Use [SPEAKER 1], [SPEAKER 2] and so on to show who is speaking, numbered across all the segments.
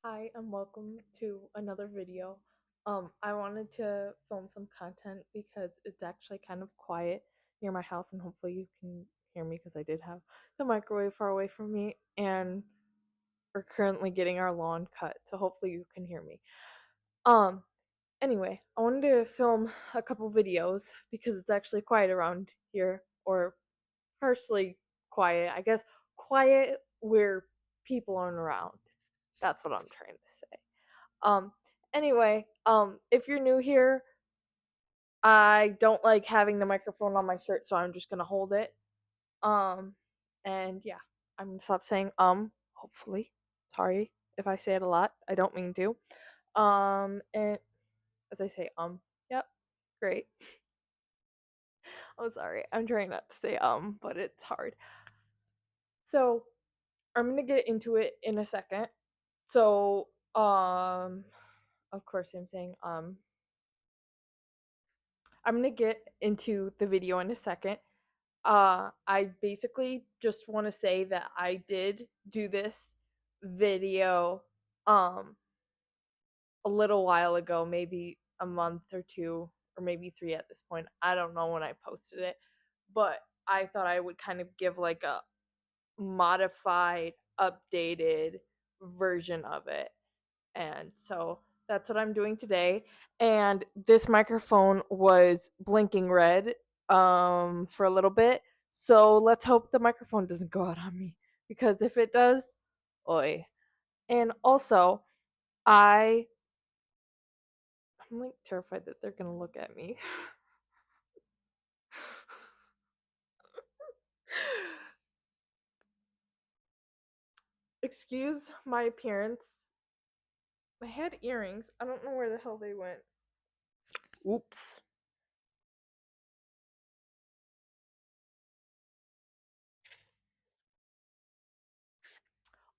[SPEAKER 1] Hi and welcome to another video. I wanted to film some content because it's actually kind of quiet near my house and hopefully you can hear me because I did have the microwave far away from me and we're currently getting our lawn cut, so hopefully you can hear me. Um anyway, I wanted to film a couple videos because it's actually quiet around here, or partially quiet. I guess quiet where people aren't around. That's what I'm trying to say. Um, if you're new here, I don't like having the microphone on my shirt, so I'm just gonna hold it. Um, and yeah, I'm gonna stop saying hopefully. Sorry if I say it a lot. I don't mean to. And as I say, yep, great. I'm sorry. I'm trying not to say but it's hard. So I'm gonna get into it in a second. So, of course I'm saying I'm gonna get into the video in a second. I basically just want to say that I did do this video um a little while ago, maybe a month or two, or maybe three at this point. I don't know when I posted it, but I thought I would kind of give like a modified, updated version of it. And so that's what I'm doing today. And this microphone was blinking red for a little bit. So let's hope the microphone doesn't go out on me. Because if it does, oi. And also, I I'm like terrified that they're gonna look at me. Excuse my appearance. I had earrings. I don't know where the hell they went. Oops.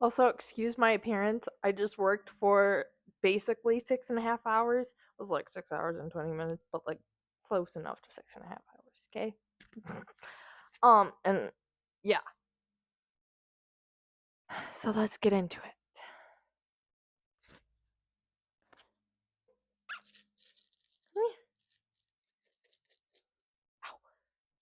[SPEAKER 1] Also, excuse my appearance. I just worked for basically 6.5 hours. It was like 6 hours and 20 minutes, but like close enough to 6.5 hours, okay? And yeah. So let's get into it. Come here. Ow.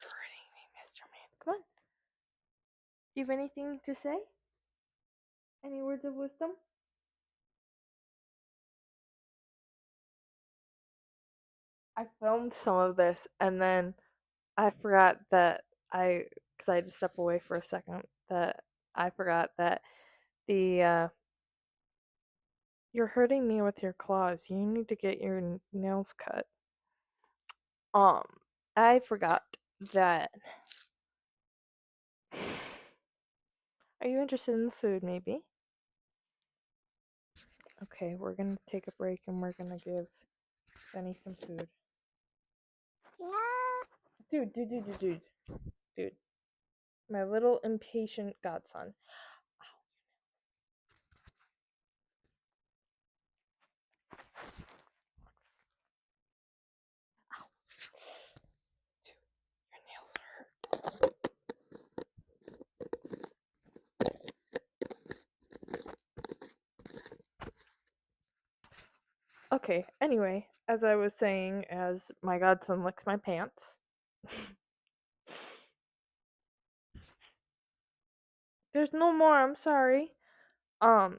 [SPEAKER 1] You're hurting me, Mr. Man. Come on. Do you have anything to say? Any words of wisdom? I filmed some of this and then I forgot that because I had to step away for a second, that I forgot that the you're hurting me with your claws. You need to get your nails cut. Um, I forgot that. Are you interested in the food, maybe? Okay, we're gonna take a break and we're gonna give Benny some food. Yeah. Dude. My little impatient godson. Ow. Dude, your nails hurt. Okay, anyway, as I was saying, as my godson licks my pants. There's no more, I'm sorry. Um,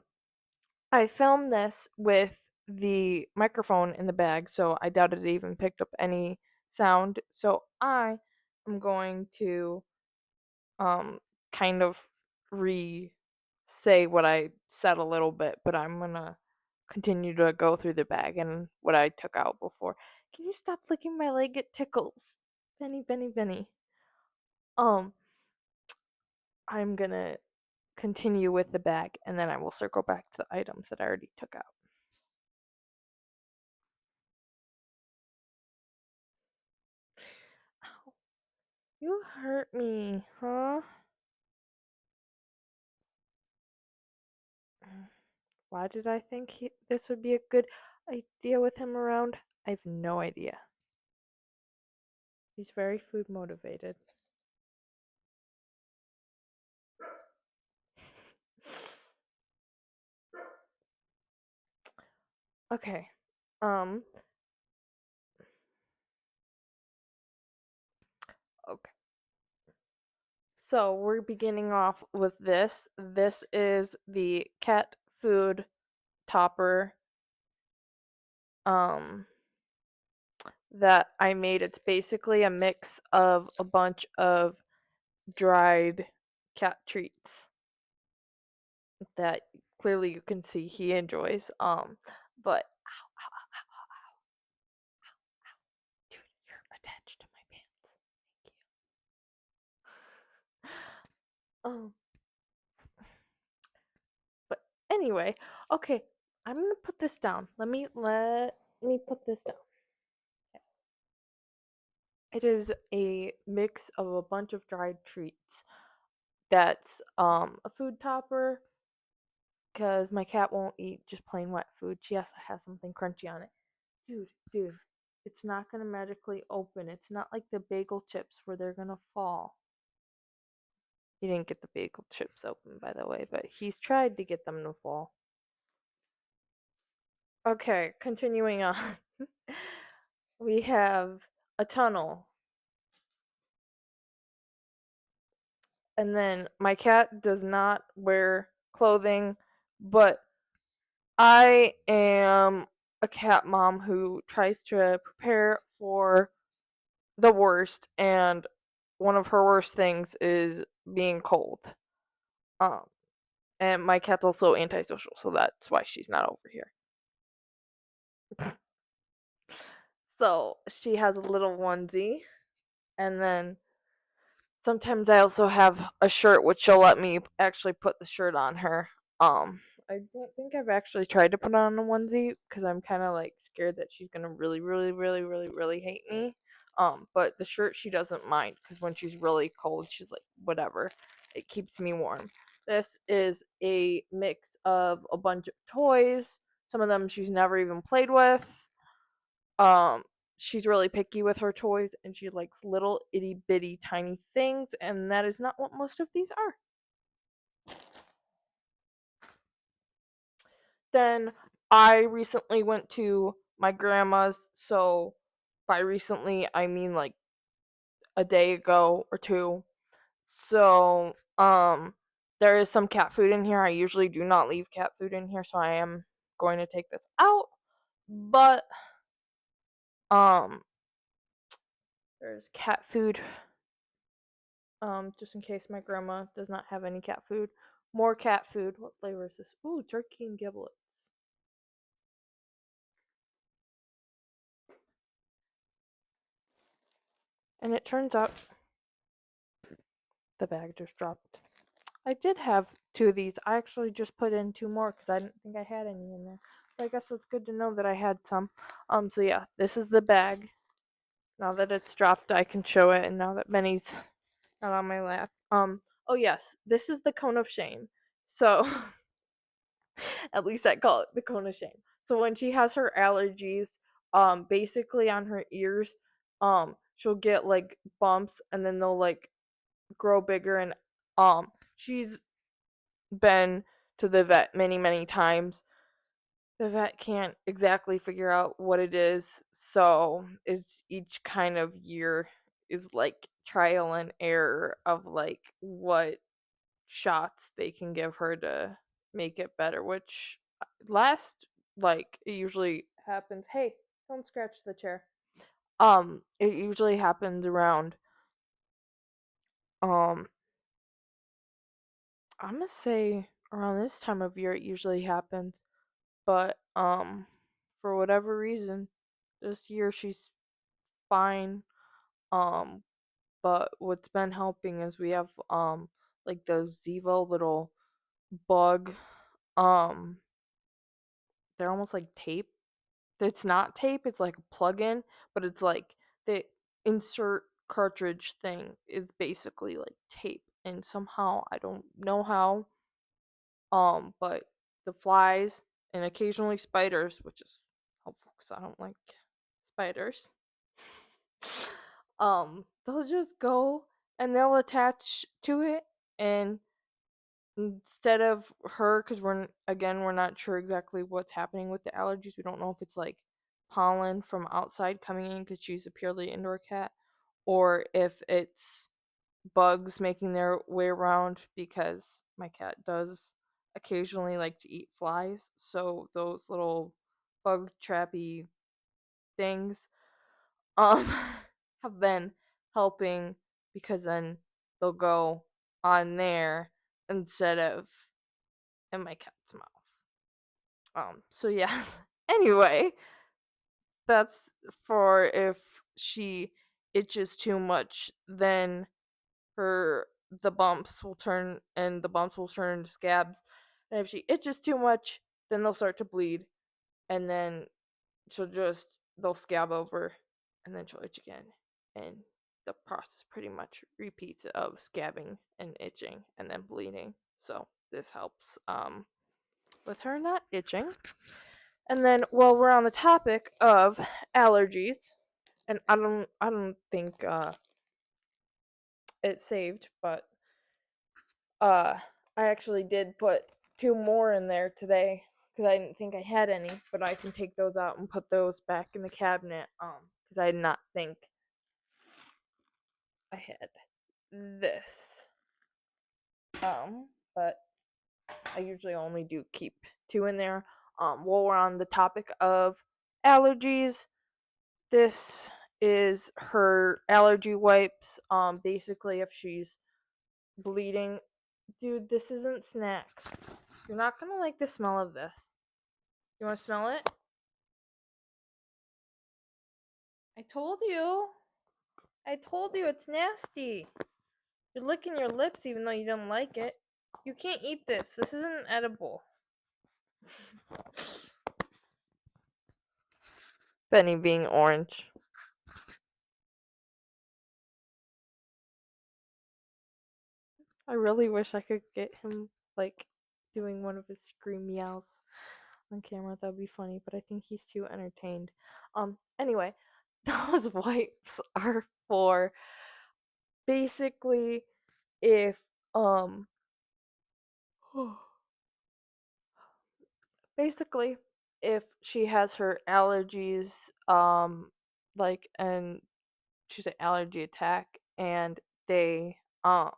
[SPEAKER 1] I filmed this with the microphone in the bag, so I doubt it even picked up any sound. So I am going to um kind of re say what I said a little bit, but I'm gonna continue to go through the bag and what I took out before. Can you stop licking my leg? It tickles. Benny. Um, I'm gonna continue with the bag and then I will circle back to the items that I already took out. Ow, you hurt me, huh? Why did I think this would be a good idea with him around? I have no idea. He's very food motivated. Okay. Um. Okay. So we're beginning off with this. This is the cat food topper. Um. That I made. It's basically a mix of a bunch of dried cat treats that clearly you can see he enjoys. But ow, ow, ow, ow, ow, dude, you're attached to my pants. Thank you. But anyway, okay, I'm gonna put this down. Let me put this down. It is a mix of a bunch of dried treats. That's a food topper because my cat won't eat just plain wet food. She has to have something crunchy on it. Dude, it's not gonna magically open. It's not like the bagel chips where they're gonna fall. He didn't get the bagel chips open, by the way, but he's tried to get them to fall. Okay, continuing on. We have a tunnel. And then my cat does not wear clothing, but I am a cat mom who tries to prepare for the worst, and one of her worst things is being cold. Um, and my cat's also antisocial, so that's why she's not over here. So she has a little onesie, and then sometimes I also have a shirt which she'll let me actually put the shirt on her. I don't think I've actually tried to put on a onesie because I'm kind of like scared that she's gonna really, really, really, really, really hate me. But the shirt she doesn't mind because when she's really cold, she's like, whatever. It keeps me warm. This is a mix of a bunch of toys. Some of them she's never even played with. Um, she's really picky with her toys and she likes little itty bitty tiny things, and that is not what most of these are. Then I recently went to my grandma's, so by recently I mean like a day ago or two. So, there is some cat food in here. I usually do not leave cat food in here, so I am going to take this out. But um there's cat food just in case my grandma does not have any cat food. More cat food. What flavor is this? Ooh, turkey and giblets. And it turns out the bag just dropped. I did have two of these. I actually just put in two more because I didn't think I had any in there. But I guess it's good to know that I had some. So yeah, this is the bag. Now that it's dropped, I can show it, and now that Benny's not on my lap. Oh yes, this is the cone of shame. So at least I call it the cone of shame. So when she has her allergies, basically on her ears, she'll get like bumps and then they'll like grow bigger, and she's been to the vet many, many times. The vet can't exactly figure out what it is, so it's each kind of year is like trial and error of like what shots they can give her to make it better, which last like it usually happens. Hey, don't scratch the chair. It usually happens around um I'm gonna say around this time of year it usually happens. But for whatever reason, this year she's fine. Um but what's been helping is we have like those Zevo little bug um they're almost like tape. It's not tape, it's like a plug-in, but it's like the insert cartridge thing is basically like tape, and somehow I don't know how, but the flies and occasionally spiders, which is helpful because I don't like spiders, they'll just go and they'll attach to it, and instead of her, because we're not sure exactly what's happening with the allergies. We don't know if it's like pollen from outside coming in because she's a purely indoor cat, or if it's bugs making their way around because my cat does occasionally like to eat flies. So those little bug trappy things um have been helping because then they'll go on there instead of in my cat's mouth. So yes. Anyway, that's for if she itches too much, then her the bumps will turn into scabs. And if she itches too much, then they'll start to bleed, and then they'll scab over, and then she'll itch again, and the process pretty much repeats of scabbing and itching and then bleeding. So this helps with her not itching. And then while we're on the topic of allergies, and I don't think it saved, but uh I actually did put two more in there today because I didn't think I had any, but I can take those out and put those back in the cabinet because I did not think I had this. But I usually only do keep two in there. While we're on the topic of allergies, this is her allergy wipes. Basically, if she's bleeding, dude, this isn't snacks. You're not gonna like the smell of this. You wanna smell it? I told you. I told you it's nasty. You're licking your lips even though you don't like it. You can't eat this. This isn't edible. Benny being orange. I really wish I could get him like doing one of his scream meows on camera. That would be funny, but I think he's too entertained. Anyway, those wipes are for basically if basically if she has her allergies like and she's an allergy attack and they I'm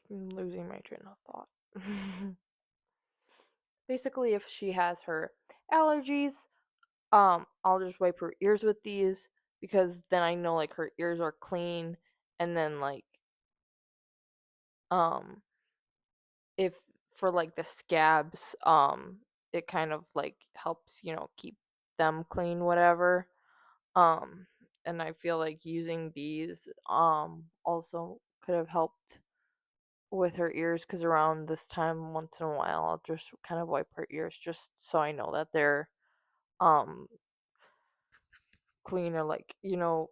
[SPEAKER 1] losing my train of thought. Basically if she has her allergies, I'll just wipe her ears with these because then I know like her ears are clean, and then like um if for like the scabs, it kind of like helps, keep them clean, whatever. Um and I feel like using these also could have helped with her ears because around this time once in a while I'll just kind of wipe her ears just so I know that they're um clean, or like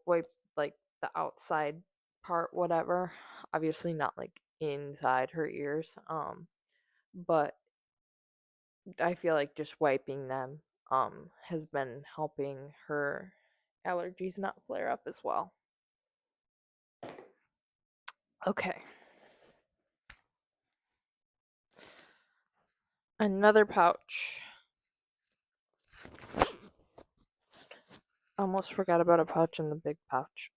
[SPEAKER 1] wipe like the outside part, whatever. Obviously not like inside her ears, but I feel like just wiping them has been helping her allergies not flare up as well. Okay, another pouch. Almost forgot about a pouch in the big pouch.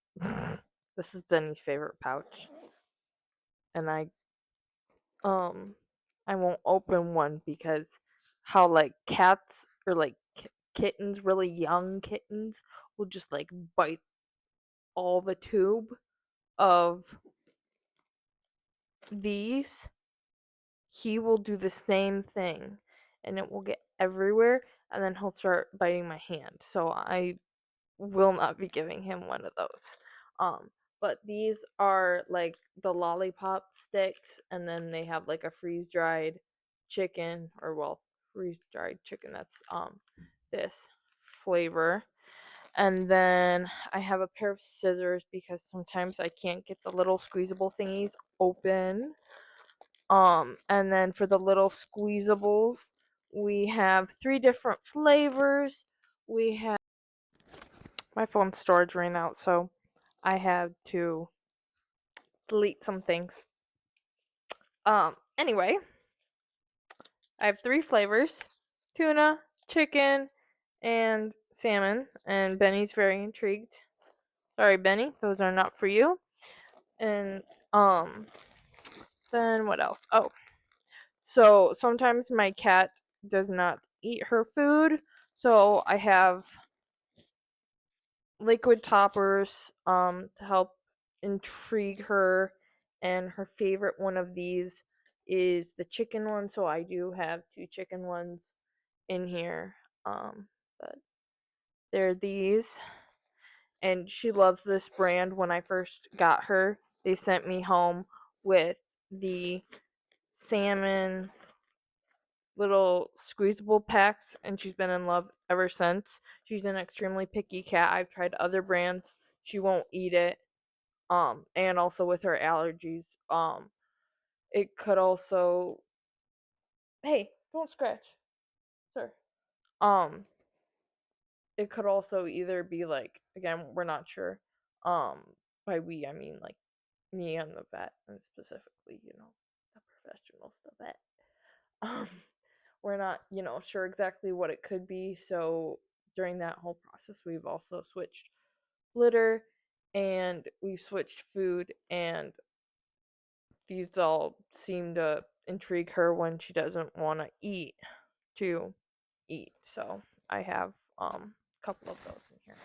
[SPEAKER 1] This is Benny's favorite pouch, and um I won't open one because how like cats or like kittens, really young kittens, will just like bite all the tube of these. He will do the same thing, and it will get everywhere, and then he'll start biting my hand. So I will not be giving him one of those. But these are like the lollipop sticks, and then they have like a freeze dried chicken, or well, freeze dried chicken. That's this flavor. And then I have a pair of scissors because sometimes I can't get the little squeezable thingies open. And then for the little squeezables, we have three different flavors. We have my phone's storage ran out, so I had to delete some things. Anyway, I have 3 flavors: tuna, chicken, and salmon. And Benny's very intrigued. Sorry, Benny, those are not for you. And then what else? Oh, so sometimes my cat does not eat her food, so I have liquid toppers to help intrigue her, and her favorite one of these is the chicken one, so I do have 2 chicken ones in here. But they're these, and she loves this brand. When I first got her, they sent me home with the salmon little squeezable packs, and she's been in love ever since. She's an extremely picky cat. I've tried other brands, she won't eat it. And also with her allergies, it could also, hey, don't scratch, sir. Um, it could also either be like, again, we're not sure. By we I mean like me and the vet, and specifically, the professionals, the vet. Um, we're not, sure exactly what it could be. So during that whole process, we've also switched litter, and we've switched food, and these all seem to intrigue her when she doesn't want to eat. So I have a couple of those in here.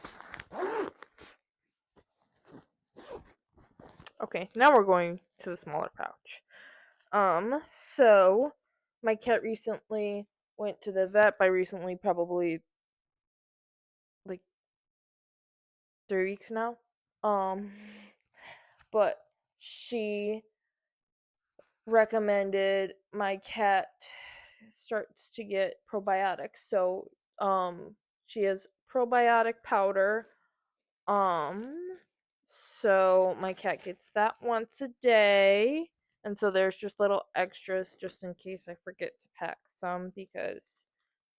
[SPEAKER 1] Okay, now we're going to the smaller pouch. So my cat recently went to the vet. By recently, probably like 3 weeks now. Um, but she recommended my cat starts to get probiotics. So, she has probiotic powder. Um, so my cat gets that once a day. And so there's just little extras just in case I forget to pack some, because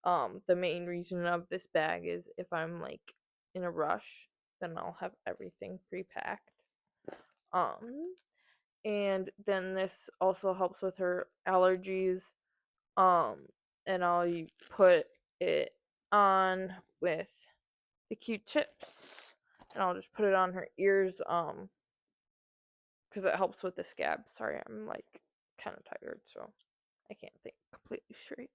[SPEAKER 1] the main reason of this bag is if I'm like in a rush, then I'll have everything pre-packed. Um and then this also helps with her allergies. Um and I'll put it on with the Q-tips, and I'll just put it on her ears because it helps with the scab. Sorry, I'm like kind of tired, so I can't think completely straight.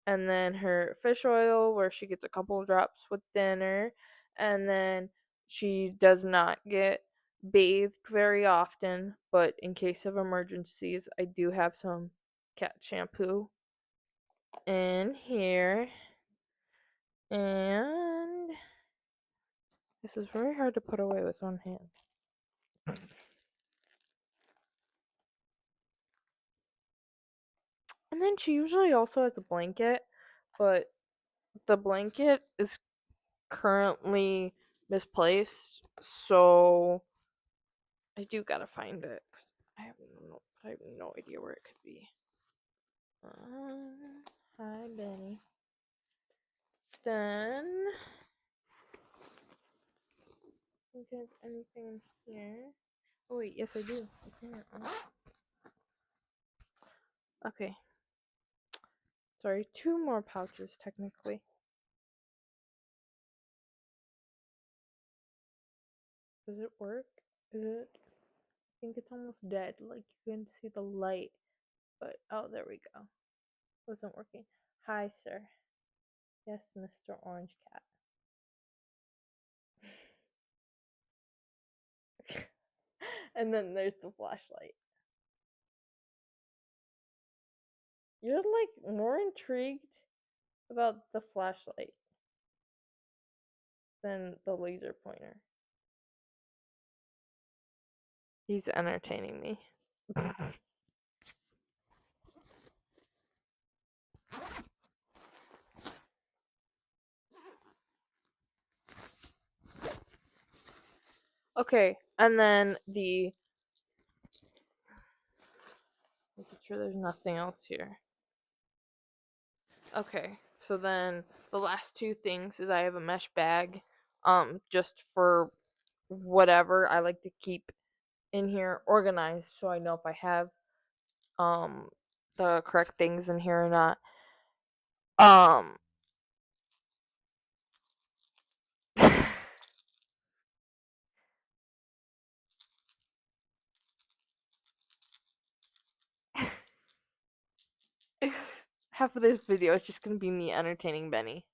[SPEAKER 1] And then her fish oil, where she gets a couple of drops with dinner. And then she does not get bathed very often, but in case of emergencies, I do have some cat shampoo in here. And this is very hard to put away with one hand. And then she usually also has a blanket, but the blanket is currently misplaced, so I do gotta find it. 'Cause I have no idea where it could be. Hi, Benny. Then, think of anything in here? Oh wait, yes I do. Okay. Sorry, 2 more pouches technically. Does it work? Is it? I think it's almost dead. Like you can see the light, but oh, there we go. Wasn't working. Hi, sir. Yes, Mr. Orange Cat. And then there's the flashlight. You're like more intrigued about the flashlight than the laser pointer. He's entertaining me. Okay, and then making sure there's nothing else here. Okay, so then the last 2 things is I have a mesh bag, just for whatever I like to keep in here organized so I know if I have the correct things in here or not. Um half of this video is just gonna be me entertaining Benny.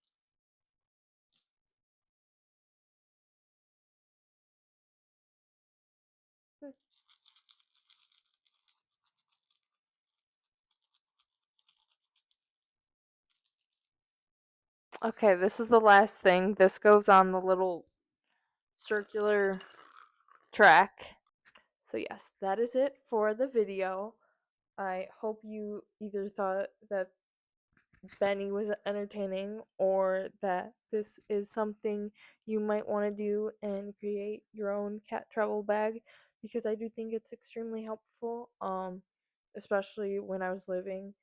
[SPEAKER 1] Okay, this is the last thing. This goes on the little circular track. So yes, that is it for the video. I hope you either thought that Benny was entertaining or that this is something you might want to do and create your own cat travel bag, because I do think it's extremely helpful, especially when I was living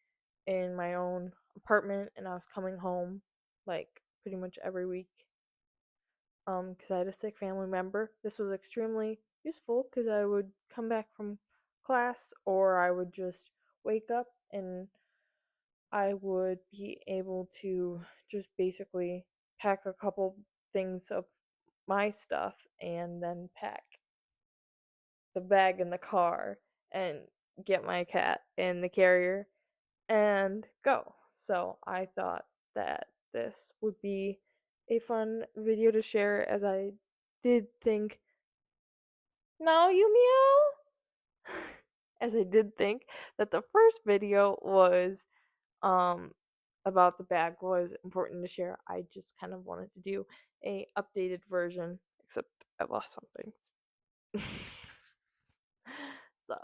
[SPEAKER 1] in my own apartment and I was coming home like pretty much every week, because I had a sick family member. This was extremely useful because I would come back from class or I would just wake up and I would be able to just basically pack a couple things of my stuff and then pack the bag in the car and get my cat in the carrier and go. So I thought that this would be a fun video to share, as I did think, now you meow, as I did think that the first video was um about the bag was important to share. I just kind of wanted to do a updated version, except I lost some things. So